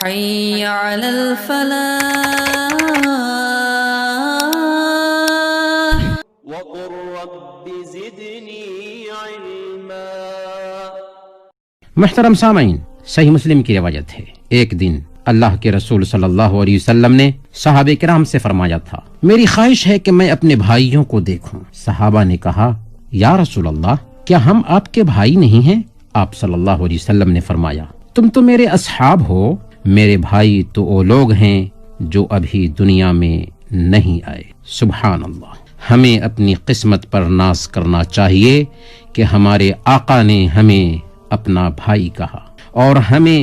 حي على الفلاح وقل رب زدني علما۔ محترم سامعین، صحیح مسلم کی روایت ہے، ایک دن اللہ کے رسول صلی اللہ علیہ وسلم نے صحابہ کرام سے فرمایا تھا، میری خواہش ہے کہ میں اپنے بھائیوں کو دیکھوں۔ صحابہ نے کہا، یا رسول اللہ، کیا ہم آپ کے بھائی نہیں ہیں؟ آپ صلی اللہ علیہ وسلم نے فرمایا، تم تو میرے اصحاب ہو، میرے بھائی تو وہ لوگ ہیں جو ابھی دنیا میں نہیں آئے۔ سبحان اللہ، ہمیں اپنی قسمت پر ناز کرنا چاہیے کہ ہمارے آقا نے ہمیں اپنا بھائی کہا، اور ہمیں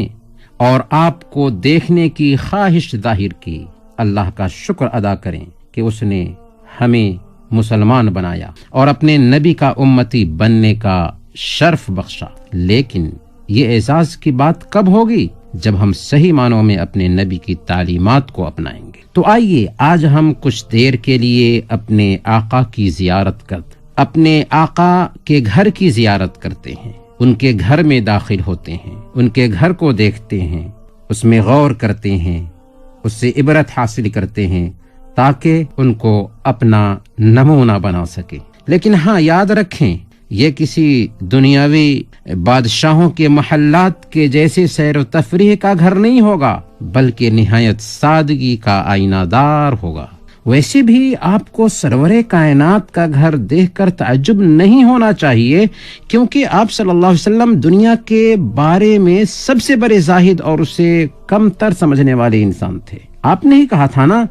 اور آپ کو دیکھنے کی خواہش ظاہر کی۔ اللہ کا شکر ادا کریں کہ اس نے ہمیں مسلمان بنایا اور اپنے نبی کا امتی بننے کا شرف بخشا۔ لیکن یہ اعزاز کی بات کب ہوگی؟ جب ہم صحیح معنوں میں اپنے نبی کی تعلیمات کو اپنائیں گے۔ تو آئیے آج ہم کچھ دیر کے لیے اپنے آقا کی زیارت اپنے آقا کے گھر کی زیارت کرتے ہیں، ان کے گھر میں داخل ہوتے ہیں، ان کے گھر کو دیکھتے ہیں، اس میں غور کرتے ہیں، اس سے عبرت حاصل کرتے ہیں تاکہ ان کو اپنا نمونہ بنا سکے۔ لیکن ہاں، یاد رکھیں، یہ کسی دنیاوی بادشاہوں کے محلات کے جیسے سیر و تفریح کا گھر نہیں ہوگا، بلکہ نہایت سادگی کا آئینہ دار ہوگا۔ ویسے بھی آپ کو سرور کائنات کا گھر دیکھ کر تعجب نہیں ہونا چاہیے، کیونکہ آپ صلی اللہ علیہ وسلم دنیا کے بارے میں سب سے بڑے زاہد اور اسے کم تر سمجھنے والے انسان تھے۔ آپ نے ہی کہا تھا نا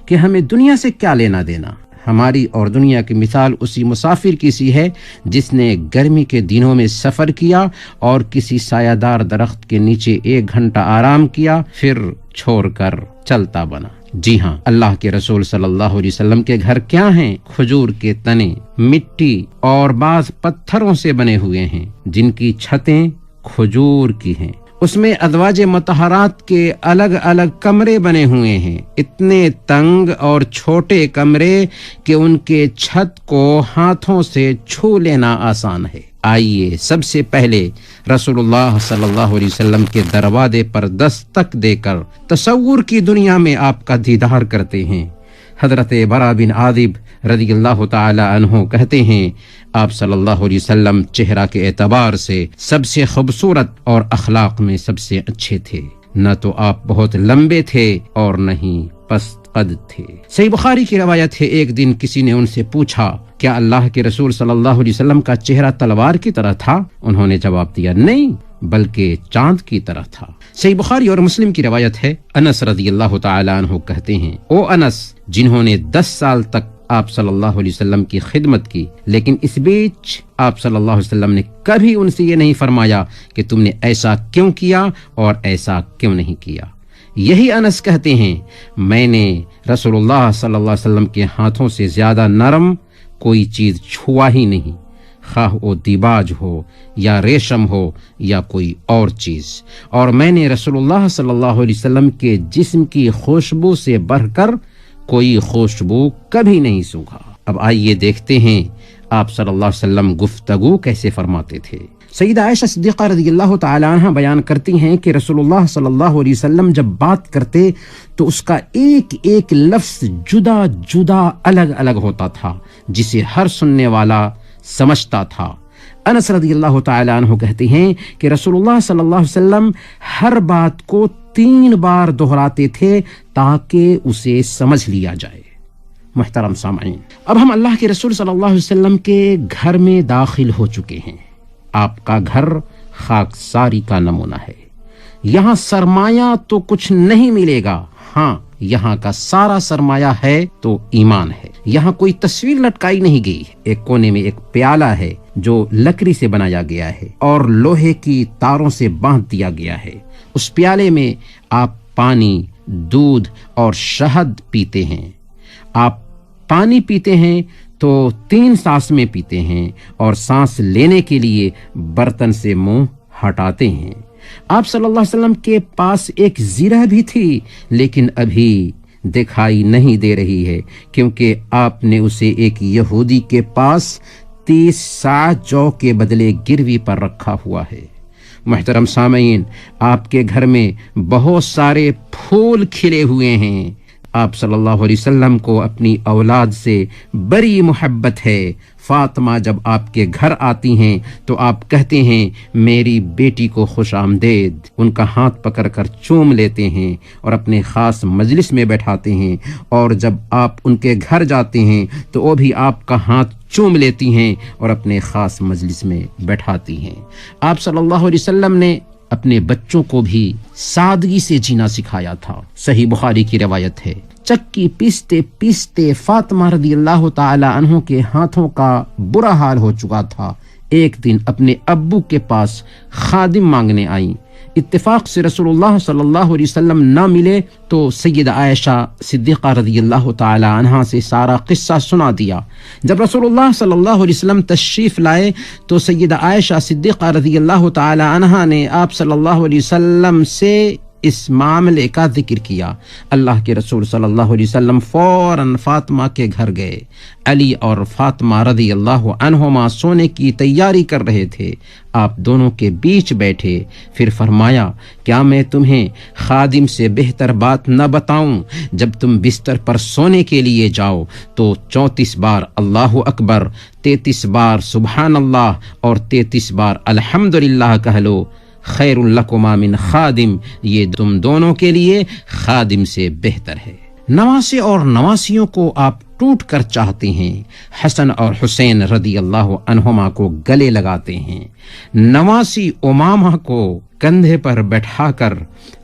کہ ہمیں دنیا سے کیا لینا دینا۔ ہماری اور دنیا کی مثال اسی مسافر کی سی ہے جس نے گرمی کے دنوں میں سفر کیا اور کسی سایہ دار درخت کے نیچے 1 گھنٹہ آرام کیا، پھر چھوڑ کر چلتا بنا۔ جی ہاں، اللہ کے رسول صلی اللہ علیہ وسلم کے گھر کیا ہیں؟ کھجور کے تنے، مٹی اور بعض پتھروں سے بنے ہوئے ہیں جن کی چھتیں کھجور کی ہیں۔ اس میں ازواج مطہرات کے الگ الگ کمرے بنے ہوئے ہیں، اتنے تنگ اور چھوٹے کمرے کہ ان کے چھت کو ہاتھوں سے چھو لینا آسان ہے۔ آئیے سب سے پہلے رسول اللہ صلی اللہ علیہ وسلم کے دروازے پر دستک دے کر تصور کی دنیا میں آپ کا دیدار کرتے ہیں۔ حضرت برا بن عازب رضی اللہ تعالی عنہ کہتے ہیں، آپ صلی اللہ علیہ وسلم چہرہ کے اعتبار سے سب سے خوبصورت اور اخلاق میں سب سے اچھے تھے، نہ تو آپ بہت لمبے تھے اور نہ ہی پست قد تھے۔ صحیح بخاری کی روایت ہے، ایک دن کسی نے ان سے پوچھا، کیا اللہ کے رسول صلی اللہ علیہ وسلم کا چہرہ تلوار کی طرح تھا؟ انہوں نے جواب دیا، نہیں، بلکہ چاند کی طرح تھا۔ صحیح بخاری اور مسلم کی روایت ہے، انس رضی اللہ تعالی عنہ کہتے ہیں، او انس جنہوں نے 10 سال تک آپ صلی اللہ علیہ وسلم کی خدمت کی، لیکن اس بیچ آپ صلی اللہ علیہ وسلم نے کبھی ان سے یہ نہیں فرمایا کہ تم نے ایسا کیوں کیا اور ایسا کیوں نہیں کیا۔ یہی انس کہتے ہیں، میں نے رسول اللہ صلی اللہ علیہ وسلم کے ہاتھوں سے زیادہ نرم کوئی چیز چھوا ہی نہیں، خواہ وہ دیباج ہو یا ریشم ہو یا کوئی اور چیز، اور میں نے رسول اللہ صلی اللہ علیہ وسلم کے جسم کی خوشبو سے بڑھ کر کوئی خوشبو کبھی نہیں سونگھا۔ اب آئیے دیکھتے ہیں آپ صلی اللہ علیہ وسلم گفتگو کیسے فرماتے تھے۔ سیدہ عائشہ صدیقہ رضی اللہ تعالی عنہ بیان کرتی ہیں کہ رسول اللہ صلی اللہ علیہ وسلم جب بات کرتے تو اس کا ایک ایک لفظ جدا جدا الگ الگ ہوتا تھا، جسے ہر سننے والا سمجھتا تھا۔ انس رضی اللہ تعالی عنہ کہتے ہیں کہ رسول اللہ صلی اللہ علیہ وسلم ہر بات کو 3 بار دہراتے تھے تاکہ اسے سمجھ لیا جائے۔ محترم سامعین، اب ہم اللہ کے رسول صلی اللہ علیہ وسلم کے گھر میں داخل ہو چکے ہیں۔ آپ کا گھر خاکساری کا نمونہ ہے۔ یہاں سرمایہ تو کچھ نہیں ملے گا، ہاں یہاں کا سارا سرمایہ ہے تو ایمان ہے۔ یہاں کوئی تصویر لٹکائی نہیں گئی، ایک کونے میں ایک پیالہ ہے جو لکڑی سے بنایا گیا ہے اور لوہے کی تاروں سے باندھ دیا گیا ہے۔ اس پیالے میں آپ پانی، دودھ اور شہد پیتے ہیں۔ آپ پانی پیتے ہیں تو 3 سانس میں پیتے ہیں اور سانس لینے کے لیے برتن سے منہ ہٹاتے ہیں۔ آپ صلی اللہ علیہ وسلم کے پاس ایک زرہ بھی تھی، لیکن ابھی دکھائی نہیں دے رہی ہے، کیونکہ آپ نے اسے ایک یہودی کے پاس 30 ساع جو کے بدلے گروی پر رکھا ہوا ہے۔ محترم سامعین، آپ کے گھر میں بہت سارے پھول کھلے ہوئے ہیں۔ آپ صلی اللہ علیہ وسلم کو اپنی اولاد سے بڑی محبت ہے۔ فاطمہ جب آپ کے گھر آتی ہیں تو آپ کہتے ہیں میری بیٹی کو خوش آمدید، ان کا ہاتھ پکڑ کر چوم لیتے ہیں اور اپنے خاص مجلس میں بیٹھاتے ہیں، اور جب آپ ان کے گھر جاتے ہیں تو وہ بھی آپ کا ہاتھ چوم لیتی ہیں اور اپنے خاص مجلس میں بیٹھاتی ہیں۔ آپ صلی اللہ علیہ وسلم نے اپنے بچوں کو بھی سادگی سے جینا سکھایا تھا۔ صحیح بخاری کی روایت ہے، چکی پیستے پیستے فاطمہ رضی اللہ تعالی عنہ کے ہاتھوں کا برا حال ہو چکا تھا۔ ایک دن اپنے ابو کے پاس خادم مانگنے آئیں۔ اتفاق سے رسول اللہ صلی اللہ علیہ وسلم نہ ملے تو سیدہ عائشہ صدیقہ رضی اللہ تعالی عنہا سے سارا قصہ سنا دیا۔ جب رسول اللہ صلی اللہ علیہ وسلم تشریف لائے تو سیدہ عائشہ صدیقہ رضی اللہ تعالی عنہا نے آپ صلی اللہ علیہ وسلم سے اس معاملے کا ذکر کیا۔ اللہ کے رسول صلی اللہ علیہ وسلم فوراً فاطمہ کے گھر گئے۔ علی اور فاطمہ رضی اللہ عنہما سونے کی تیاری کر رہے تھے۔ آپ دونوں کے بیچ بیٹھے، پھر فرمایا کیا میں تمہیں خادم سے بہتر بات نہ بتاؤں؟ جب تم بستر پر سونے کے لیے جاؤ تو 34 بار اللہ اکبر، 33 بار سبحان اللہ اور 33 بار الحمدللہ کہہ لو۔ خیر لکما من خادم، یہ تم دونوں کے لیے خادم سے بہتر ہے۔ نواسے اور نواسیوں کو آپ ٹوٹ کر چاہتے ہیں۔ حسن اور حسین رضی اللہ عنہما کو گلے لگاتے ہیں۔ نواسی امامہ کو کندھے پر بٹھا کر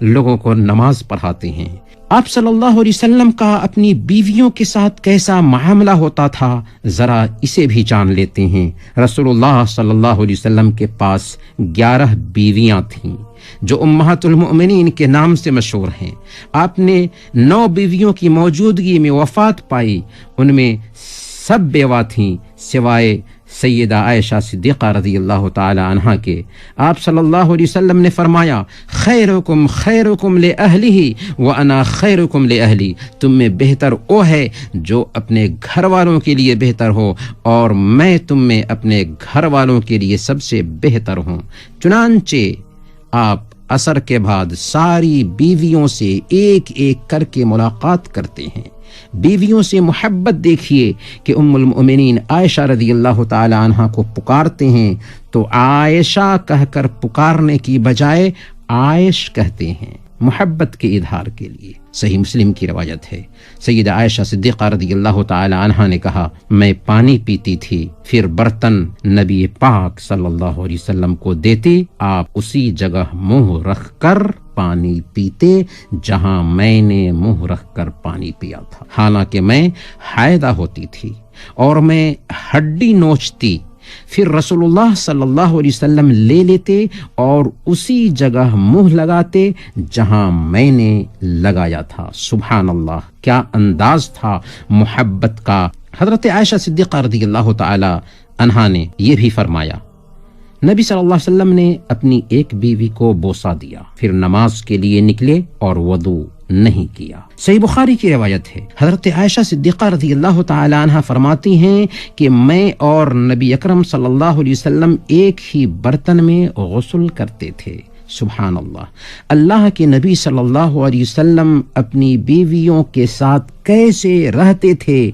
لوگوں کو نماز پڑھاتے ہیں۔ آپ صلی اللہ علیہ وسلم کا اپنی بیویوں کے ساتھ کیسا معاملہ ہوتا تھا، ذرا اسے بھی جان لیتے ہیں۔ رسول اللہ صلی اللہ علیہ وسلم کے پاس 11 بیویاں تھیں جو امہات المؤمنین کے نام سے مشہور ہیں۔ آپ نے 9 بیویوں کی موجودگی میں وفات پائی، ان میں سب بیوہ تھیں سوائے سیدہ عائشہ صدیقہ رضی اللہ تعالی عنہا کے۔ آپ صلی اللہ علیہ وسلم نے فرمایا خیرکم خیرکم لأہلہ وانا خیرکم لأہلی، تم میں بہتر وہ ہے جو اپنے گھر والوں کے لیے بہتر ہو، اور میں تم میں اپنے گھر والوں کے لیے سب سے بہتر ہوں۔ چنانچہ آپ عصر کے بعد ساری بیویوں سے ایک ایک کر کے ملاقات کرتے ہیں۔ بیویوں سے محبت دیکھیے کہ ام المؤمنین عائشہ رضی اللہ تعالی عنہا کو پکارتے ہیں تو عائشہ کہہ کر پکارنے کی بجائے عائش کہتے ہیں، محبت کے اظہار کے لیے۔ صحیح مسلم کی روایت ہے، سیدہ عائشہ صدیقہ رضی اللہ تعالی عنہا نے کہا میں پانی پیتی تھی، پھر برتن نبی پاک صلی اللہ علیہ وسلم کو دیتی، آپ اسی جگہ منہ رکھ کر پانی پیتے جہاں میں نے منہ رکھ کر پانی پیا تھا۔ حالانکہ میں حائضہ ہوتی تھی اور میں ہڈی نوچتی، پھر رسول اللہ صلی اللہ علیہ وسلم لے لیتے اور اسی جگہ منہ لگاتے جہاں میں نے لگایا تھا۔ سبحان اللہ، کیا انداز تھا محبت کا۔ حضرت عائشہ صدیقہ رضی اللہ تعالی عنہا نے یہ بھی فرمایا نبی صلی اللہ علیہ وسلم نے اپنی ایک بیوی کو بوسہ دیا، پھر نماز کے لیے نکلے اور وضو نہیں کیا۔ صحیح بخاری کی روایت ہے، حضرت عائشہ صدیقہ رضی اللہ تعالی عنہا فرماتی ہیں کہ میں اور نبی اکرم صلی اللہ علیہ وسلم ایک ہی برتن میں غسل کرتے تھے۔ سبحان اللہ، اللہ کے نبی صلی اللہ علیہ وسلم اپنی بیویوں کے ساتھ کیسے رہتے تھے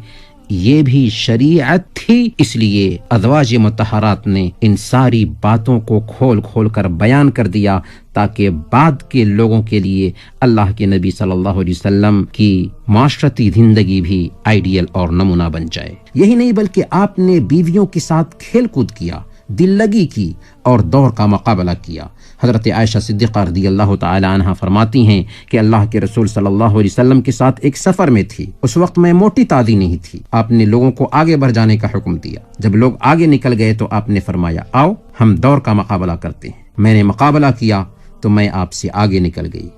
یہ بھی شریعت تھی، اس لیے ازواج مطہرات نے ان ساری باتوں کو کھول کھول کر بیان کر دیا تاکہ بعد کے لوگوں کے لیے اللہ کے نبی صلی اللہ علیہ وسلم کی معاشرتی زندگی بھی آئیڈیل اور نمونہ بن جائے۔ یہی نہیں بلکہ آپ نے بیویوں کے ساتھ کھیل کود کیا، دل لگی کی اور دور کا مقابلہ کیا۔ حضرت عائشہ صدیقہ رضی اللہ تعالی عنہا فرماتی ہیں کہ اللہ کے رسول صلی اللہ علیہ وسلم کے ساتھ ایک سفر میں تھی، اس وقت میں موٹی تازی نہیں تھی۔ آپ نے لوگوں کو آگے بڑھ جانے کا حکم دیا، جب لوگ آگے نکل گئے تو آپ نے فرمایا آؤ ہم دور کا مقابلہ کرتے ہیں۔ میں نے مقابلہ کیا تو میں آپ سے آگے نکل گئی،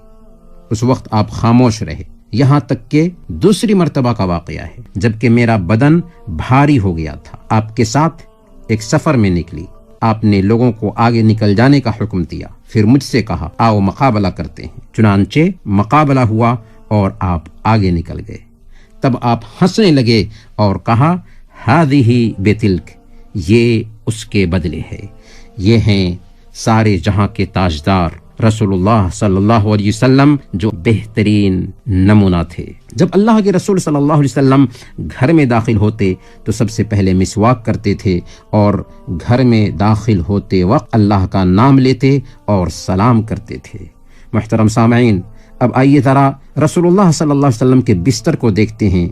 اس وقت آپ خاموش رہے، یہاں تک کہ دوسری مرتبہ کا واقعہ ہے جبکہ میرا بدن بھاری ہو گیا تھا، آپ کے ساتھ ایک سفر میں نکلی، آپ نے لوگوں کو آگے نکل جانے کا حکم دیا، پھر مجھ سے کہا آؤ مقابلہ کرتے ہیں۔ چنانچہ مقابلہ ہوا اور آپ آگے نکل گئے، تب آپ ہنسنے لگے اور کہا ہذہ بتلک، یہ اس کے بدلے ہے، یہ ہیں سارے جہاں کے تاجدار رسول اللہ صلی اللہ علیہ وسلم جو بہترین نمونہ تھے۔ جب اللہ کے رسول صلی اللہ علیہ وسلم گھر میں داخل ہوتے تو سب سے پہلے مسواک کرتے تھے اور گھر میں داخل ہوتے وقت اللہ کا نام لیتے اور سلام کرتے تھے۔ محترم سامعین، اب آئیے ذرا رسول اللہ صلی اللہ علیہ وسلم کے بستر کو دیکھتے ہیں۔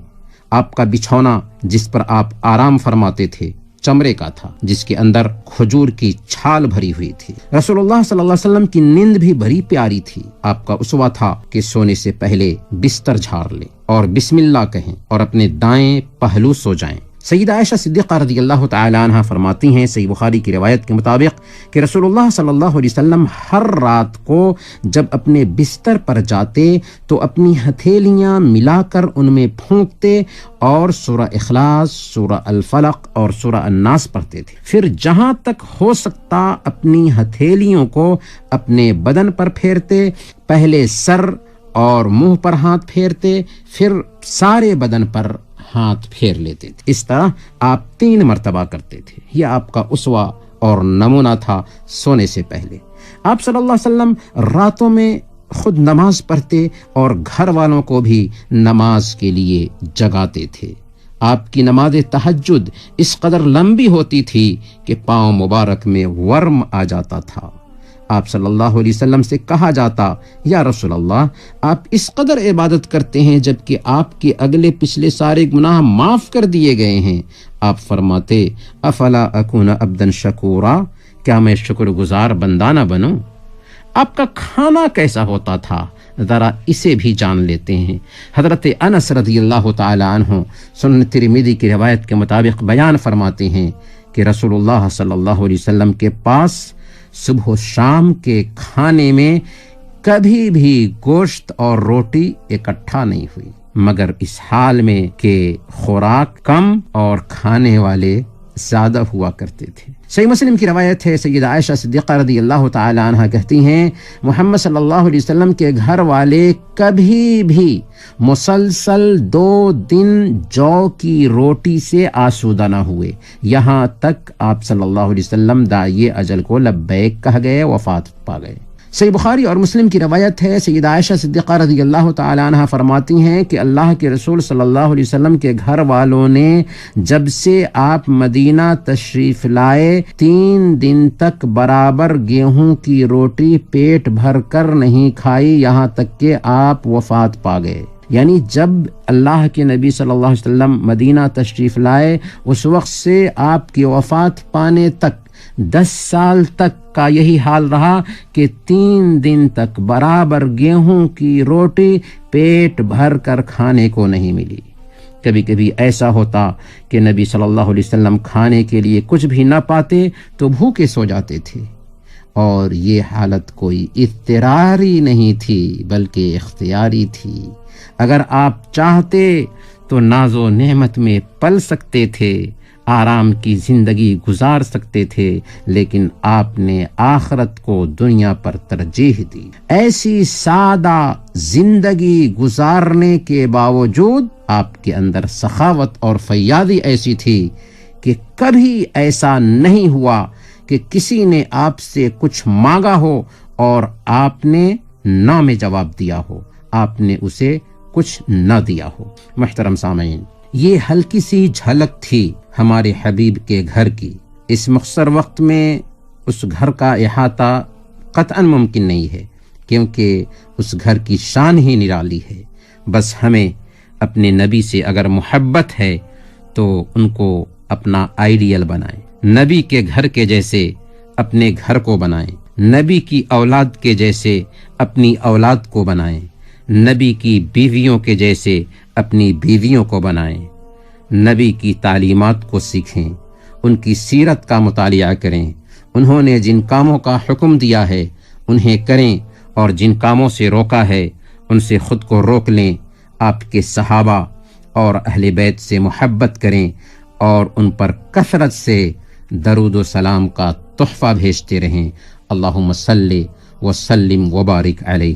آپ کا بچھونا جس پر آپ آرام فرماتے تھے چمڑے کا تھا، جس کے اندر کھجور کی چھال بھری ہوئی تھی۔ رسول اللہ صلی اللہ علیہ وسلم کی نیند بھی بڑی پیاری تھی۔ آپ کا اسوہ تھا کہ سونے سے پہلے بستر جھاڑ لیں اور بسم اللہ کہیں اور اپنے دائیں پہلو سو جائیں۔ سیدہ عائشہ صدیقہ رضی اللہ تعالی عنہا فرماتی ہیں صحیح بخاری کی روایت کے مطابق کہ رسول اللہ صلی اللہ علیہ وسلم ہر رات کو جب اپنے بستر پر جاتے تو اپنی ہتھیلیاں ملا کر ان میں پھونکتے اور سورہ اخلاص، سورہ الفلق اور سورہ الناس پڑھتے تھے۔ پھر جہاں تک ہو سکتا اپنی ہتھیلیوں کو اپنے بدن پر پھیرتے، پہلے سر اور منہ پر ہاتھ پھیرتے، پھر سارے بدن پر ہاتھ پھیر لیتے تھے۔ اس طرح آپ 3 مرتبہ کرتے تھے۔ یہ آپ کا اسوہ اور نمونہ تھا سونے سے پہلے۔ آپ صلی اللہ علیہ وسلم راتوں میں خود نماز پڑھتے اور گھر والوں کو بھی نماز کے لیے جگاتے تھے۔ آپ کی نماز تہجد اس قدر لمبی ہوتی تھی کہ پاؤں مبارک میں ورم آ جاتا تھا۔ آپ صلی اللہ علیہ وسلم سے کہا جاتا، یا رسول اللہ، آپ اس قدر عبادت کرتے ہیں جبکہ آپ کے اگلے پچھلے سارے گناہ معاف کر دیے گئے ہیں۔ آپ فرماتے، افلا اکون عبدا شکورا، کیا میں شکر گزار بندہ نہ بنوں؟ آپ کا کھانا کیسا ہوتا تھا ذرا اسے بھی جان لیتے ہیں۔ حضرت انس رضی اللہ تعالی عنہ سنن ترمذی کی روایت کے مطابق بیان فرماتے ہیں کہ رسول اللہ صلی اللہ علیہ وسلم کے پاس صبح و شام کے کھانے میں کبھی بھی گوشت اور روٹی اکٹھا نہیں ہوئی، مگر اس حال میں کہ خوراک کم اور کھانے والے زیادہ ہوا کرتے تھے۔ صحیح مسلم کی روایت ہے، سیدہ عائشہ صدیقہ رضی اللہ تعالی عنہا کہتی ہیں، محمد صلی اللہ علیہ وسلم کے گھر والے کبھی بھی مسلسل 2 دن جو کی روٹی سے آسودہ نہ ہوئے، یہاں تک آپ صلی اللہ علیہ وسلم داعی اجل کو لبیک کہہ گئے، وفات پا گئے۔ صحیح بخاری اور مسلم کی روایت ہے، سیدہ عائشہ صدیقہ رضی اللہ تعالی عنہا فرماتی ہیں کہ اللہ کے رسول صلی اللہ علیہ وسلم کے گھر والوں نے جب سے آپ مدینہ تشریف لائے 3 دن تک برابر گیہوں کی روٹی پیٹ بھر کر نہیں کھائی، یہاں تک کہ آپ وفات پا گئے۔ یعنی جب اللہ کے نبی صلی اللہ علیہ وسلم مدینہ تشریف لائے اس وقت سے آپ کی وفات پانے تک 10 سال تک کا یہی حال رہا کہ 3 دن تک برابر گیہوں کی روٹی پیٹ بھر کر کھانے کو نہیں ملی۔ کبھی کبھی ایسا ہوتا کہ نبی صلی اللہ علیہ وسلم کھانے کے لیے کچھ بھی نہ پاتے تو بھوکے سو جاتے تھے، اور یہ حالت کوئی اضطراری نہیں تھی بلکہ اختیاری تھی۔ اگر آپ چاہتے تو ناز و نعمت میں پل سکتے تھے، آرام کی زندگی گزار سکتے تھے، لیکن آپ نے آخرت کو دنیا پر ترجیح دی۔ ایسی سادہ زندگی گزارنے کے باوجود آپ کے اندر سخاوت اور فیاضی ایسی تھی کہ کبھی ایسا نہیں ہوا کہ کسی نے آپ سے کچھ مانگا ہو اور آپ نے نہ میں جواب دیا ہو، آپ نے اسے کچھ نہ دیا ہو۔ محترم سامعین، یہ ہلکی سی جھلک تھی ہمارے حبیب کے گھر کی۔ اس مختصر وقت میں اس گھر کا احاطہ قطعاً ممکن نہیں ہے، کیونکہ اس گھر کی شان ہی نرالی ہے۔ بس ہمیں اپنے نبی سے اگر محبت ہے تو ان کو اپنا آئیڈیل بنائیں، نبی کے گھر کے جیسے اپنے گھر کو بنائیں، نبی کی اولاد کے جیسے اپنی اولاد کو بنائیں، نبی کی بیویوں کے جیسے اپنی بیویوں کو بنائیں، نبی کی تعلیمات کو سیکھیں، ان کی سیرت کا مطالعہ کریں، انہوں نے جن کاموں کا حکم دیا ہے انہیں کریں، اور جن کاموں سے روکا ہے ان سے خود کو روک لیں۔ آپ کے صحابہ اور اہل بیت سے محبت کریں اور ان پر کثرت سے درود و سلام کا تحفہ بھیجتے رہیں۔ اللہم صلی وسلم وبارک علیہ۔